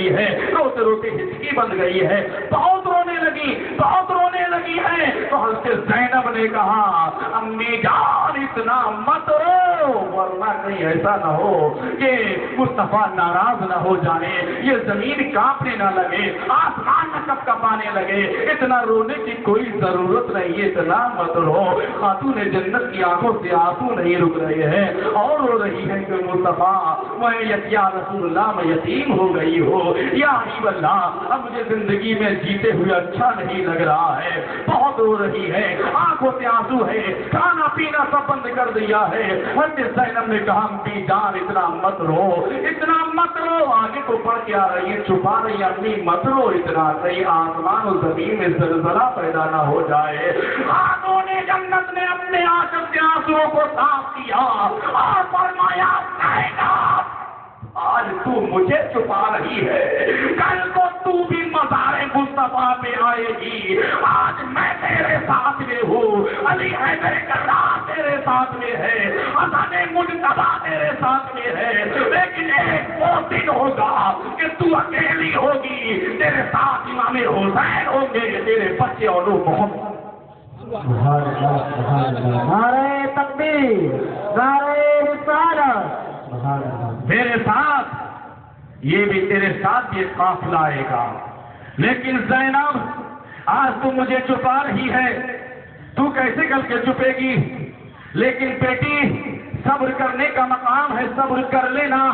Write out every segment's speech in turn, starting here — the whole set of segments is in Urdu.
رہی ہے، روتے روتے ہچکی بن گئی ہے، بہت رونے لگی، بہت رونے لگی ہے۔ تو حضرت زینب نے کہا امی جان اتنا مت رو، ورنہ کہیں ایسا نہ ہو کہ مصطفیٰ ناراض نہ ہو جائے، یہ زمین کانپنے نہ لگے، آسمان نہ کپکپانے لگے، اتنا رونے کی کوئی ضرورت نہیں ہے، اتنا مت رو۔ خاتون جنت کی آنکھوں سے آنسو نہیں رک رہے ہیں اور رو رہی ہے کہ مصطفیٰ یا رسول اللہ میں یتیم ہو گئی ہو، یا حبیب اللہ اب مجھے زندگی میں جیتے ہوئے اچھا نہیں لگ رہا ہے، بہت رو رہی ہے، آنکھوں سے آنسو ہے، کھانا پینا سب بند کر دیا ہے۔ حضرت زینب نے کہا امی جان اتنا مت رو، اتنا مت رو، آگے کو پڑھ کے آ رہی ہے، چھپا رہی ہے امی مت رو اتنا، کہیں آسمان و زمین میں زلزلہ پیدا نہ ہو جائے۔ خاتون جنت نے اپنے آنکھوں سے آنسوؤں کو صاف کیا اور فرمایا زینب آج تو مجھے چھپا رہی ہے، کل کو تو بھی مزار مصطفیٰ پہ آئے گی، آج میں تیرے ساتھ میں ہوں، علی حیدر کرار تیرے ساتھ میں ہے، حسن مجتبیٰ تیرے ساتھ میں ہے، لیکن ایک وہ دن ہوگا کہ تو اکیلی ہوگی، تیرے ساتھ امام حسین ہوں گے، تیرے بچے اور محمد۔ نعرہ تکبیر، نعرہ رسالت، میرے ساتھ یہ بھی تیرے ساتھ یہ قافلہ آئے گا، لیکن زینب آج تو مجھے چھپا رہی ہے، تو کیسے کر کے چھپے گی؟ لیکن بیٹی صبر کرنے کا مقام ہے، صبر کر لینا،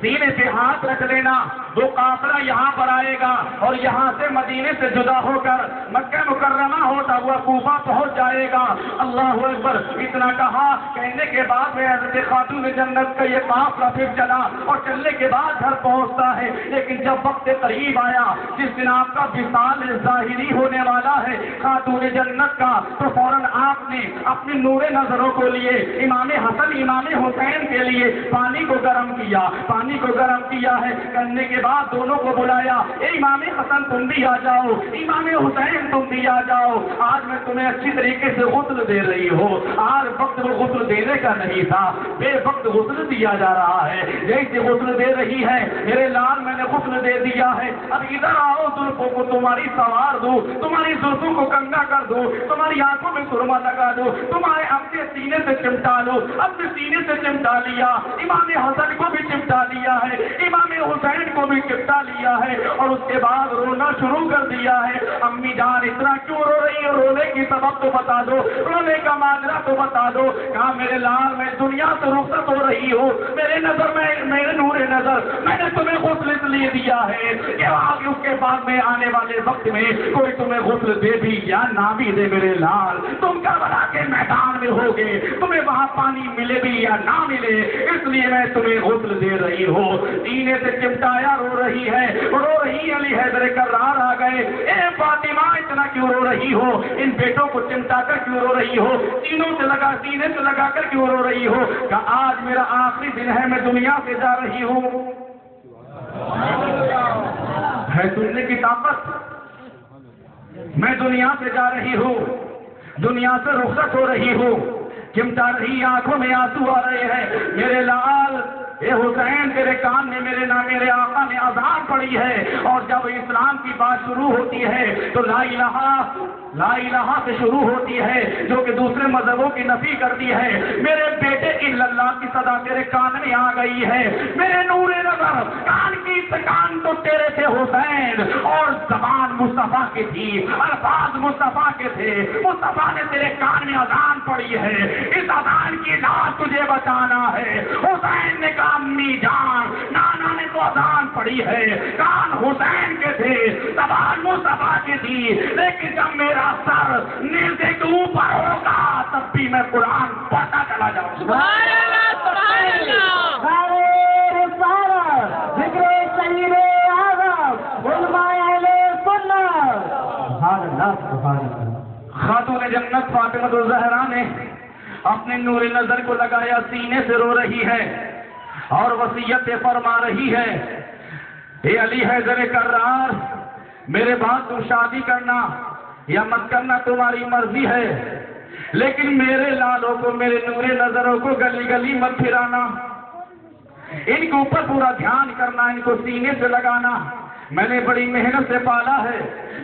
سینے پہ ہاتھ رکھ لینا، وہ قافلہ یہاں پر آئے گا اور یہاں سے مدینے سے جدا ہو کر مکہ مکرمہ ہوتا ہوا کوفہ پہنچ جائے گا۔ اللہ اکبر اتنا کہا، کہنے کے بعد میں حضرت خاتون جنت کا یہ قافلہ پھر چلا اور چلنے کے بعد گھر پہنچتا ہے، لیکن جب وقت قریب آیا جس دن آپ کا وصال ظاہری ہونے والا ہے خاتون جنت کا، تو فوراً آپ نے اپنی نور نظروں کو لیے امام حسن امام حسین کے لیے پانی کو گرم کیا، پانی کو گرم کیا ہے، کرنے کے بعد دونوں کو بلایا، اے امام حسن تم بھی آ جاؤ، امام حسین تم بھی آ جاؤ، آج میں تمہیں اچھی طریقے سے غسل دے رہی ہوں، آج وقت وہ غسل دینے کا نہیں تھا، بے وقت غسل دیا جا رہا ہے، جیسے غسل دے رہی ہے میرے لال میں نے غسل دے دیا ہے، اب ادھر آؤ زلفوں کو تمہاری سوار دوں، تمہاری زلفوں کو کنگا کر دوں، تمہاری آنکھوں میں سرما لگا دوں، تمہارے اپنے سینے سے چمٹا لو، اپنے سینے سے چمٹا لیا، امام حسن کو بھی چمٹا لیا ہے، امام حسین کو بھی چمٹا لیا ہے، اور اس کے بعد رونا شروع کر دیا ہے۔ امی جان اتنا کیوں رو رہی ہو؟ رونے کی سبب تو بتا دو، رونے کا ماجرا تو بتا دو۔ کہا میرے لال میں دنیا سے رخصت ہو رہی ہوں، میرے نظر میں میرے نور نظر میں نے تمہیں غسل اس لیے دیا ہے کہ آگے اس کے بعد میں آنے والے وقت میں کوئی تمہیں غسل دے بھی یا نہ بھی دے میرے لال، تم کربلا کے میدان میں ہوگے، تمہیں وہاں پانی ملے بھی یا نہ ملے، اس لیے میں تمہیں غسل دے رہی ہوں۔ سینے سے چمٹایا، رو رہی ہے، رو رہی علی حیدر کرار آ گئے، اے فاطمہ اتنا کیوں رو رہی ہو؟ ان بیٹوں کو چمٹا کر کیوں رو رہی ہو؟ سینوں سے لگا سینے سے لگا کر کیوں رو رہی ہو؟ کہ آج میرا آخری دن ہے، میں دنیا سے جا رہی ہوں۔ ہے سننے کی طاقت، میں دنیا سے جا رہی ہوں، دنیا سے رخصت ہو رہی ہوں، چمٹا رہی، آنکھوں میں آنسو آ رہے ہیں۔ میرے لال اے حسین تیرے کان میں میرے آقا نے اذان پڑی ہے، اور جب اسلام کی بات شروع ہوتی ہے تو لا الہ سے شروع ہوتی ہے، جو کہ دوسرے مذہبوں کی نفی کرتی ہے۔ میرے بیٹے الا اللہ کی صدا تیرے کان میں آ گئی ہے، میرے نور نظر کان کی کان تو تیرے تھے حسین، اور زبان مصطفیٰ کی تھی، الفاظ مصطفیٰ کے تھے، مصطفیٰ نے تیرے کان میں اذان پڑی ہے، اس اذان کی لاش تجھے بچانا ہے۔ حسین نے کہا امی جان نانا نے تو اذان پڑی ہے، کان حسین کے تھے، زبان مصطفیٰ کی تھی، لیکن جب میرا سر نیزے کے اوپر ہوگا تب بھی میں قرآن پڑھتا چلا جاؤں۔ سبحان اللہ، سبحان اللہ۔ نعرہ رسالت، ذکر سید اعظم علماء اہل سنت، سبحان اللہ، سبحان اللہ۔ خاتون جنت فاطمہ الزہرا نے اپنے نور نظر کو لگایا، سینے سے رو رہی ہے اور وصیت فرما رہی ہے، اے علی حیدر کرار میرے بعد تم شادی کرنا یا مت کرنا تمہاری مرضی ہے، لیکن میرے لالوں کو، میرے نور نظروں کو گلی گلی مت پھرانا، ان کے اوپر پورا دھیان کرنا، ان کو سینے سے لگانا، میں نے بڑی محنت سے پالا ہے،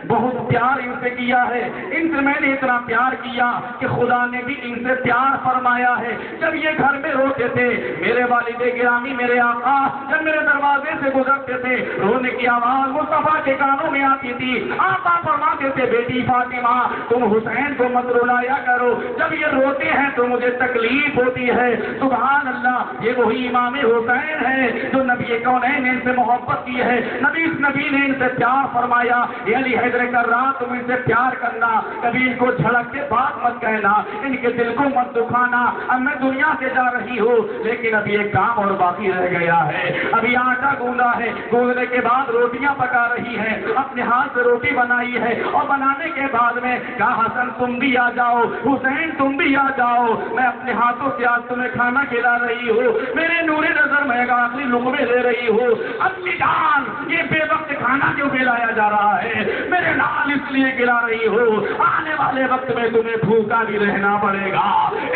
بہت پیار ان سے کیا ہے، ان سے میں نے اتنا پیار کیا کہ خدا نے بھی ان سے پیار فرمایا ہے۔ جب یہ گھر میں روتے تھے، میرے والد گرامی میرے آقا جب میرے دروازے سے گزرتے تھے، رونے کی آواز مصطفیٰ کے کانوں میں آتی تھی۔ آقا فرماتے تھے بیٹی فاطمہ تم حسین کو مت رلایا کرو، جب یہ روتے ہیں تو مجھے تکلیف ہوتی ہے۔ سبحان اللہ، یہ وہی امام حسین ہے جو نبی کونین نے ان سے محبت کی ہے، نبی نے ان سے پیار فرمایا۔ یہ علی حیدر کرار تم ان سے پیار کرنا، کبھی ان کو جھڑک کے بات مت کہنا، ان کے دل کو مت دکھانا۔ اب میں دنیا سے جا رہی ہوں لیکن ابھی ایک کام اور باقی رہ گیا ہے، ابھی آٹا گوندا ہے، گوندنے کے بعد روٹیاں پکا رہی ہے، اپنے ہاتھ سے روٹی بنائی ہے اور بنانے کے بعد میں کہا حسن تم بھی آ جاؤ، حسین تم بھی آ جاؤ، میں اپنے ہاتھوں سے آج تمہیں کھانا کھلا رہی ہوں، میرے نور نظر میں آخری لقمے دے رہی ہوں۔ اپنی جان یہ بے وقت کھانا کیوں کھلایا جا رہا ہے؟ میرے لال اس لیے کھلا رہی ہوں، آنے والے وقت میں تمہیں بھوکا بھی رہنا پڑے گا،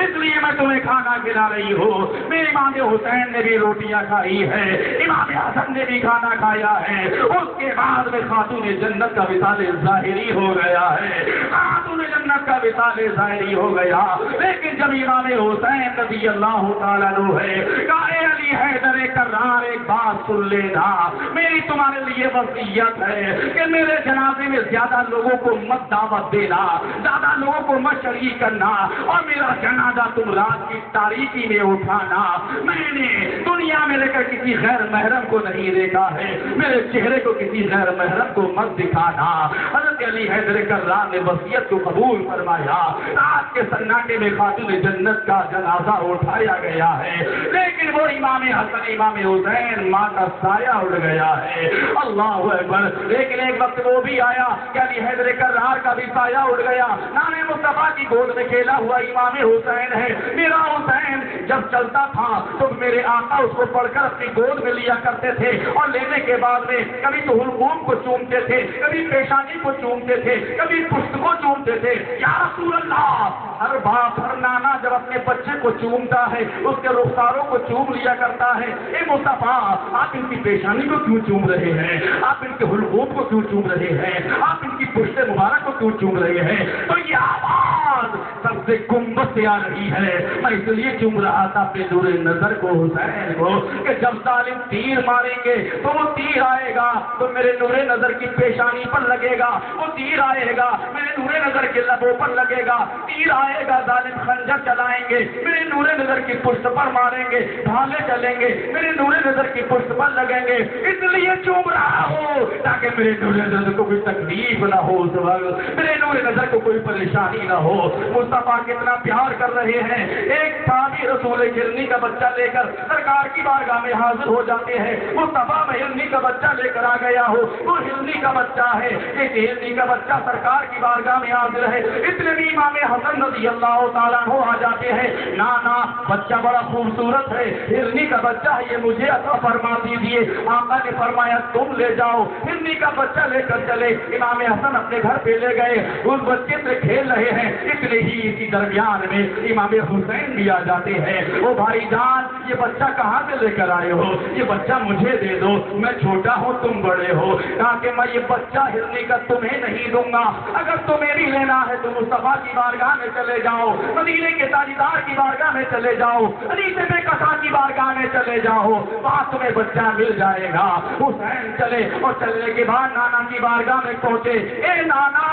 اس لیے میں تمہیں کھانا کھلا رہی ہوں۔ میرے امام حسین نے بھی روٹیاں کھائی ہے، امام حسن نے بھی کھانا کھایا ہے، اس کے بعد میں خاتون جنت کا وصال ظاہری ہو گیا ہے، خاتون جنت کا وصال ظاہری ہو گیا۔ لیکن جب امام حسین رضی اللہ تعالیٰ عنہ ہے کہ اے علی حیدر کرار ایک بات سن لینا، میری تمہارے لیے وصیت ہے کہ میرے جنازے میں زیادہ لوگوں کو مت دعوت دینا، زیادہ لوگوں کو مت شریک کرنا، اور میرا جنازہ تم رات کی تاریکی میں اٹھانا۔ میں نے دنیا میں لے کر کسی غیر محرم کو نہیں دیکھا ہے، میرے چہرے کو کسی غیر محرم کو مت دکھانا۔ حضرت علی حیدر کرار نے وصیت کو قبول فرمایا، رات کے سناٹے میں خاتون جنت کا جنازہ اٹھایا گیا ہے، لیکن وہ امام حسن امام حسین ماں کا سایہ اڑ گیا ہے۔ اللہ اکبر۔ لیکن ایک وقت وہ بھی آیا کہ علی حیدر کرار کا بھی سایہ اڑ گیا، نانے مصطفیٰ کی گود میں کھیلا ہوا امام حسین ہے۔ میرا حسین جب چلتا تھا تو میرے آقا اس کو پڑھ کر اپنی گود میں لیا کرتے تھے، اور لینے کے بعد میں کبھی تو حلقوم کو چومتے تھے، کبھی پیشانی کو چومتے تھے، کبھی پشت کو چومتے تھے۔ یا رسول اللہ، ہر باپ ہر نانا جب اپنے بچے کو چومتا ہے اس کے رخساروں کو چوم لیا کرتا ہے۔ اے مصطفیٰ، آپ ان کی پیشانی کو کیوں چوم رہے ہیں؟ آپ ان کے حلقوم کو کیوں چوم رہے ہیں؟ آپ ان کی پشت مبارک کو کیوں چوم رہے ہیں؟ تو یہ آواز سب سے گنبد سے آ رہی ہے۔ میں اس لیے چوم رہا تھا اپنے نور نظر کو، حسین کو، کہ جب ظالم تیر ماریں گے تو وہ تیر آئے گا تو میرے نور نظر کی پیشانی پر لگے گا، وہ تیر آئے گا میرے نور نظر کے لبوں پر لگے گا، تیر آئے گا ظالم خنجر چلائیں گے میرے نور نظر کی پشت پر ماریں گے، ڈھالے چلیں گے میرے نور نظر کی پشت پر لگیں گے۔ اس لیے چوم رہا ہوں تاکہ میرے نور نظر کو کوئی تکلیف نہ ہو، میرے نور نظر کو کوئی پریشانی نہ ہو۔ مصطفیٰ کتنا پیار کر رہے ہیں۔ ایک صحابی رسول ہرنی کا بچہ لے کر سرکار کی بارگاہ میں حاضر ہو جاتے ہیں۔ مصطفیٰ میں ہرنی کا بچہ لے کر آ گیا ہو، وہ ہرنی کا بچہ ہے، ایک ہرنی کا بچہ سرکار کی بارگاہ میں حاضر ہے۔ اتنے بھی امام حسن رضی اللہ تعالیٰ عنہ آ جاتے ہیں، نانا بچہ بڑا خوبصورت ہے، ہرنی کا بچہ ہے، یہ مجھے عطا فرما دیجیے۔ آقا نے فرمایا تم لے جاؤ۔ ہرنی کا بچہ لے کر چلے، امام حسن اپنے گھر پہ لے گئے، اس بچے سے کھیل رہے ہیں۔ اتنے ہی اسی درمیان میں امام حسین بھی آ جاتے ہیں۔ وہ بھائی جان، یہ بچہ کہاں سے لے کر آئے ہو؟ یہ بچہ مجھے دے دو، میں چھوٹا ہوں تم بڑے ہو، تاکہ میں یہ بچہ ہرنی کا تمہیں نہیں دوں گا۔ اگر تمہیں بھی لینا ہے تو مصطفیٰ کی بارگاہ میں چلے جاؤ، مدینے کے تاجدار کی بارگاہ میں چلے جاؤ، علی سے بے کسا کی بارگاہ میں چلے جاؤ، وہاں تمہیں بچہ مل جائے گا۔ حسین چلے اور چلنے کے بعد نانا کی بارگاہ میں پہنچے۔ اے نانا،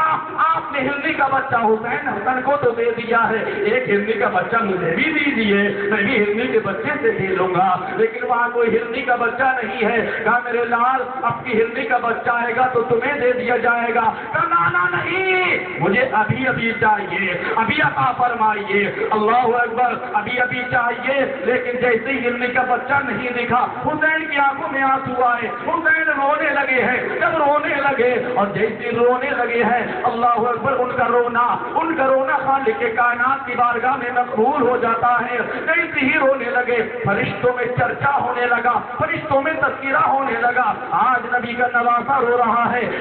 آپ نے ہرنی کا بچہ حسین حسن کو تو دے دیا ہے، ایک ہرنی کا بچہ مجھے بھی دیجیے، میں بھی ہرنی کے بچے سے کھیلوں گا۔ لیکن وہاں کوئی ہرنی کا بچہ نہیں ہے۔ کہا میرے لال، اب کی ہرنی کا بچہ آئے گا تو تمہیں دے دیا جائے گا۔ کہا نانا نہیں، مجھے ابھی ابھی چاہیے، ابھی عطا فرمائیے۔ اللہ اکبر، ابھی ابھی چاہیے۔ لیکن جیسے ہی ہرنی کا بچہ نہیں دکھا، حسین کی آنکھوں میں آنسو آئے، حسین رونے لگے ہیں۔ جب رونے لگے اور جیسے رونے لگے ہیں، اللہ اکبر، ان کا رونا خالق کائنات کی بارگاہ میں مقبول ہو جاتا ہے۔ جیسے ہی رونے لگے، فرشتوں میں چرچا ہونے لگا، فرشتوں میں تذکرہ ہونے لگا، آج نبی کا نواسا رو رہا ہے،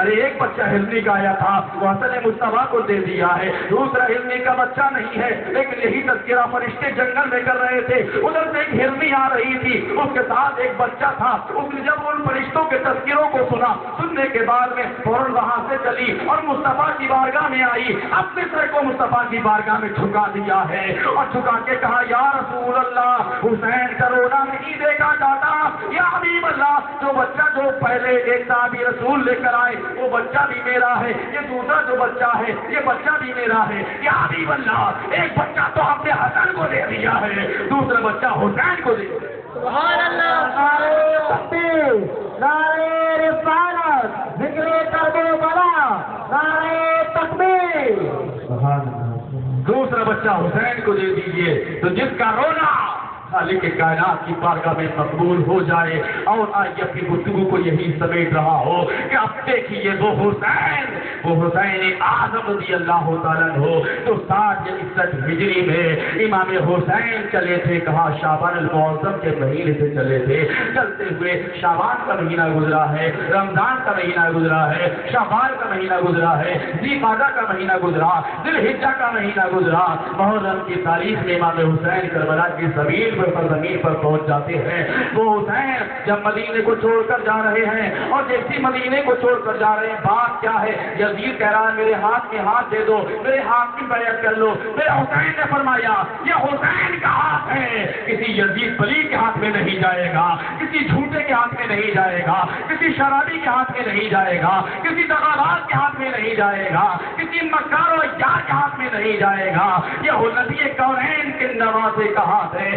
ارے ایک بچہ ہرنی کا آیا تھا وہ حسن مصطفیٰ کو دے دیا ہے, دوسرا ہرنی کا بچہ نہیں ہے, لیکن یہی تذکرہ فرشتے جنگل میں کر رہے تھے. ادھر سے ایک ہرنی آ رہی تھی, اس کے ساتھ ایک بچہ تھا. اس نے جب ان فرشتوں کے تذکروں کو سنا, سننے کے بعد میں فوراً وہاں سے چلی اور مصطفیٰ کی بارگاہ میں آئی. اپنے سر کو مصطفیٰ کی بارگاہ میں جھکا دیا ہے اور جھکا کے کہا یا رسول اللہ, حسین کا رونا نہیں دیکھا جاتا. یا حبیب اللہ, جو بچہ جو پہلے ایک صحابی رسول لے کر آئے وہ بچہ بھی میرا ہے, یہ دوسرا جو بچہ ہے یہ بچہ بھی میرا ہے. یا حبیب اللہ, ایک بچہ تو آپ نے حسن کو دے دیا ہے, دوسرا بچہ حسین کو دے دیا. سبحان اللہ. نعرہ تکبیر, نعرہ رسالت, ذکر کربلا, نعرہ تکبیر. دوسرا بچہ حسین کو دے دیجئے تو جس کا رونا خالق کائنات کی بارگاہ میں مقبول ہو جائے. اور آج اپنی گفتگو کو یہی سمیٹ رہا ہو کہ اب دیکھیے وہ حسین اعظم رضی اللہ تعالیٰ ہو تو 60 ہجری میں امام حسین چلے تھے. کہا شعبان المعظم کے مہینے سے چلے تھے. چلتے ہوئے شعبان کا مہینہ گزرا ہے, رمضان کا مہینہ گزرا ہے, شعبان کا مہینہ گزرا ہے, ذی قعدہ کا مہینہ گزرا, ذی الحجہ کا مہینہ گزرا. محرم کی تاریخ میں امام حسین کربلا کی زمین پر پہنچ جاتے ہیں. وہ حسین جب مدینے کو چھوڑ کر جا رہے ہیں اور جیسی مدینے کو چھوڑ کر جا رہے ہیں, بات کیا ہے, یزید کہہ رہا ہے میرے ہاتھ میں ہاتھ دے دو, میرے ہاتھ کی بیعت کر لو. میرے حسین نے فرمایا یہ حسین کا ہاتھ ہے, کسی یزید پلیت کے ہاتھ میں نہیں جائے گا, کسی جھوٹے کے ہاتھ میں نہیں جائے گا, کسی شرابی کے ہاتھ میں نہیں جائے گا, کسی دغاباز کے ہاتھ میں نہیں جائے گا, کسی مکار و یار کے ہاتھ میں نہیں جائے گا. یہ نبی کونین کے نوازے کا ہاتھ ہے.